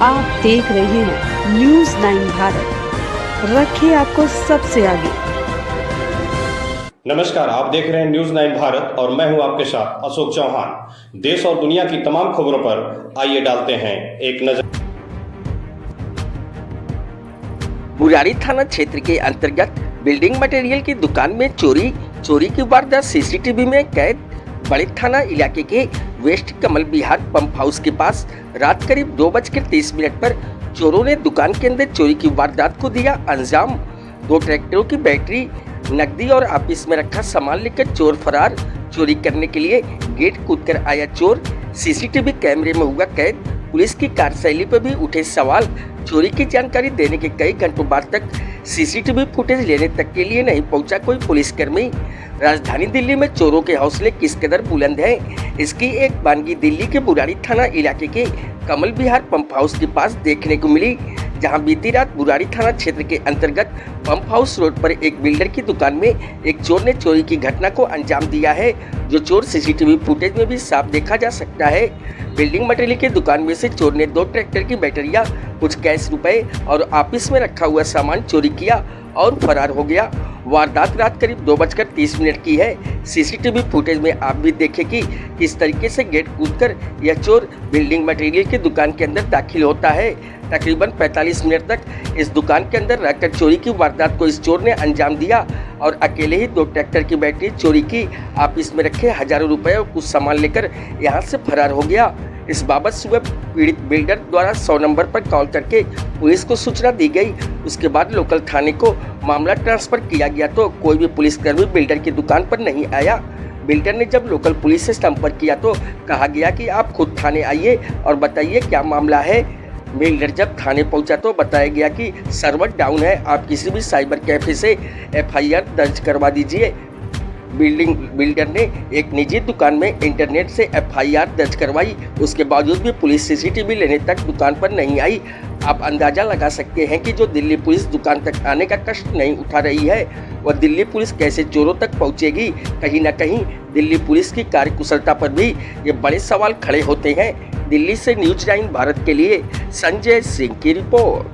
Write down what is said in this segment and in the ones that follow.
आप देख रहे हैं न्यूज़ 9 भारत, रखिए आपको सबसे आगे। नमस्कार, आप देख रहे हैं न्यूज़ 9 भारत और मैं हूं आपके साथ अशोक चौहान। देश और दुनिया की तमाम खबरों पर आइए डालते हैं एक नजर। बुराड़ी थाना क्षेत्र के अंतर्गत बिल्डिंग मटेरियल की दुकान में चोरी की वारदात सीसीटीवी में कैद। बड़े थाना इलाके के waste Kamal Vihar pump house के पास रात करीब 2:30 पर चोरों ने दुकान के अंदर चोरी की वारदात को दिया अंजाम। 2 ट्रैक्टरों की बैटरी, नकदी और ऑफिस में रखा सामान लेकर चोर फरार। चोरी करने के लिए गेट कूदकर आया चोर, सीसीटीवी कैमरे में हुआ कैद। पुलिस की कार्यशैली पर भी उठे सवाल। चोरी की जानकारी देने के कई घंटों बाद तक सीसीटीवी फुटेज लेने तक के लिए नहीं पहुंचा कोई पुलिसकर्मी। राजधानी दिल्ली में चोरों के हौसले किस कदर बुलंद हैं, इसकी एक वानगी दिल्ली के बुराड़ी थाना इलाके के कमल विहार पंप हाउस के पास देखने को मिली, जहां बीती रात बुराड़ी थाना क्षेत्र के अंतर्गत पंप हाउस रोड पर एक बिल्डर की दुकान में एक चोर ने चोरी की घटना को अंजाम दिया है, जो चोर सीसीटीवी फुटेज में भी साफ देखा जा सकता है। बिल्डिंग मटेरियल की दुकान में से चोर ने 2 ट्रैक्टर की बैटरियां, कुछ कैश रुपए और ऑफिस में रखा हुआ सामान चोरी किया और फरार हो गया। वारदात रात करीब 2:30 की है। सीसीटीवी फुटेज में आप भी देखें कि किस तरीके से गेट कूदकर यह चोर बिल्डिंग मटेरियल की दुकान के अंदर दाखिल होता है। तकरीबन 45 मिनट तक इस दुकान के अंदर रहकर चोरी की वारदात को इस चोर ने अंजाम दिया और अकेले ही 2 ट्रैक्टर की बैटरी चोरी की, ऑफिस में रखे हजारों रुपए और कुछ सामान लेकर यहाँ से फरार हो गया। इस बाबत सुबह पीड़ित बिल्डर द्वारा 100 नंबर पर कॉल करके पुलिस को सूचना दी गई। उसके बाद लोकल थाने को मामला ट्रांसफर किया गया तो कोई भी पुलिसकर्मी बिल्डर की दुकान पर नहीं आया। बिल्डर ने जब लोकल पुलिस से संपर्क किया तो कहा गया कि आप खुद थाने आइए और बताइए क्या मामला है। बिल्डर जब थाने पहुंचा तो बताया गया कि सर्वर डाउन है, आप किसी भी साइबर कैफे से FIR दर्ज करवा दीजिए। बिल्डर ने एक निजी दुकान में इंटरनेट से FIR दर्ज करवाई, उसके बावजूद भी पुलिस सीसीटीवी लेने तक दुकान पर नहीं आई। आप अंदाजा लगा सकते हैं कि जो दिल्ली पुलिस दुकान तक आने का कष्ट नहीं उठा रही है, वह दिल्ली पुलिस कैसे चोरों तक पहुंचेगी। कहीं न कहीं दिल्ली पुलिस की कार्यकुशलता पर भी ये बड़े सवाल खड़े होते हैं। दिल्ली से न्यूज़ 9 भारत के लिए संजय सिंह की रिपोर्ट।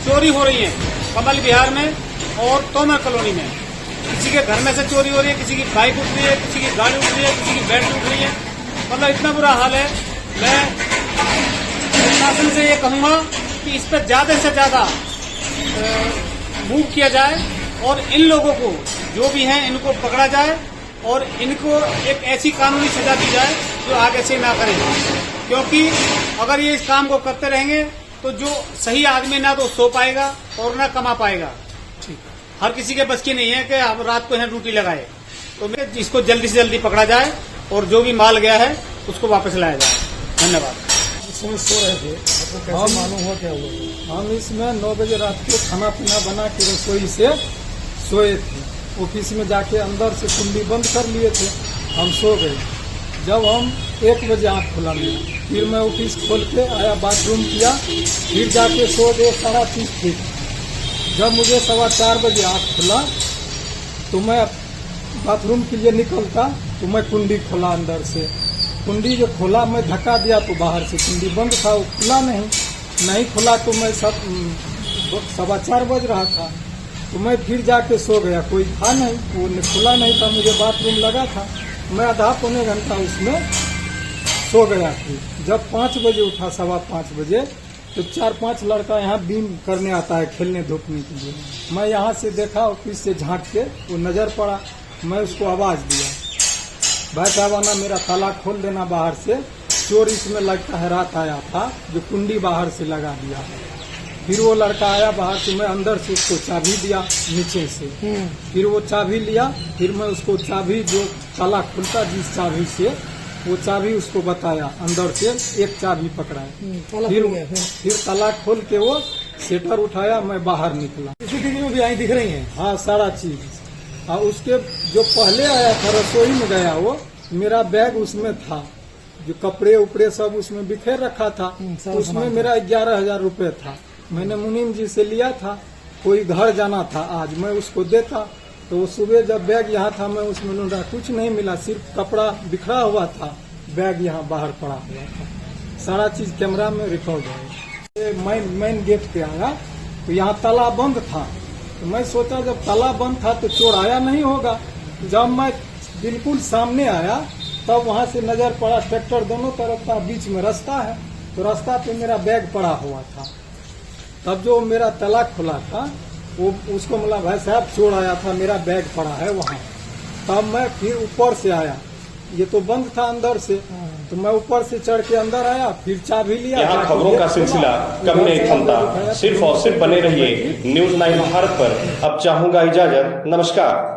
चोरी हो रही है कमल विहार में और तोमर कॉलोनी में। किसी के घर में से चोरी हो रही है, किसी की बाइक उठ रही है, किसी की गाड़ी उठ रही है, किसी की बैटरी उठ रही है। मतलब इतना बुरा हाल है। मैं प्रशासन से ये कहूँगा कि इस पर ज़्यादा से ज़्यादा मूव किया जाए और इन लोगों को जो भी हैं इनको पकड़ा जाए और इनको एक ऐसी कानूनी सजा दी जाए जो आगे से ना करें, क्योंकि अगर ये इस काम को करते रहेंगे तो जो सही आदमी ना तो सो पाएगा और ना कमा पाएगा। हर किसी के बस की नहीं है कि हम रात को यहाँ ड्यूटी लगाए। तो इसको जल्दी से जल्दी पकड़ा जाए और जो भी माल गया है उसको वापस लाया जाए। धन्यवाद। इसमें सो रहे थे, आपको कैसे मालूम हुआ क्या हुआ? हम इसमें 9 बजे रात को खाना पीना बना के रसोई से सोए थे। ऑफिस में जाके अंदर से कुंडी बंद कर लिए थे, हम सो गए। जब हम 1 बजे आँख खुला मेरा, फिर मैं ऑफिस खोल के आया, बाथरूम किया, फिर जाके सो गए 3:30 फीट। जब मुझे 4:15 बजे आँख खुला तो मैं बाथरूम के लिए निकलता तो मैं कुंडी खोला अंदर से। कुंडी जो खोला मैं धक्का दिया तो बाहर से कुंडी बंद था, वो खुला नहीं खुला तो मैं 4:15 बज रहा था तो मैं फिर जाके सो गया। कोई था नहीं, वो खुला नहीं था, मुझे बाथरूम लगा था। मैं आधा पौने घंटा उसमें सो गया। फिर जब 5 बजे उठा, 5:15 बजे, तो 4-5 लड़का यहाँ बीम करने आता है, खेलने धूपने के लिए। मैं यहाँ से देखा, ऑफिस से झांक के वो नज़र पड़ा, मैं उसको आवाज़ दिया, भाई साहबाना मेरा ताला खोल देना बाहर से। चोर इसमें लगता है रात आया था, जो कुंडी बाहर से लगा दिया। फिर वो लड़का आया बाहर से, मैं अंदर से उसको चाबी दिया नीचे से, फिर वो चाबी लिया, फिर मैं उसको चाबी जो ताला खुलता जिस चाबी से, वो चाबी उसको बताया, अंदर से एक चाबी पकड़ा। फिर ताला खोल के वो सेटर उठाया, मैं बाहर निकला। सीसीटीवी में भी आई दिख रही है। हाँ, सारा चीज। और उसके जो पहले आया था रसोई में गया, वो मेरा बैग उसमें था, जो कपड़े उपड़े सब उसमें बिखेर रखा था। उसमें मेरा 11,000 रुपये था। मैंने मुनीम जी से लिया था, कोई घर जाना था आज, मैं उसको देता तो सुबह जब बैग यहाँ था मैं उसमें ढूंढा, कुछ नहीं मिला, सिर्फ कपड़ा बिखरा हुआ था, बैग यहाँ बाहर पड़ा हुआ था। सारा चीज कैमरा में रिकॉर्ड है। मेन गेट पे आया तो यहाँ ताला बंद था, तो मैं सोचा जब ताला बंद था तो चोर आया नहीं होगा। जब मैं बिल्कुल सामने आया तब वहाँ से नजर पड़ा ट्रैक्टर दोनों तरफ का बीच में रास्ता है, तो रास्ता पे मेरा बैग पड़ा हुआ था। तब जो मेरा ताला खुला था वो उसको बोला भाई साहब चोर आया था, मेरा बैग पड़ा है वहाँ। तब मैं फिर ऊपर से आया, ये तो बंद था अंदर से, तो मैं ऊपर से चढ़ के अंदर आया, फिर चाबी लिया। यहाँ खबरों का सिलसिला कब नहीं थमता, सिर्फ और सिर्फ बने रहिए न्यूज़ 9 भारत पर। अब चाहूंगा इजाजत, नमस्कार।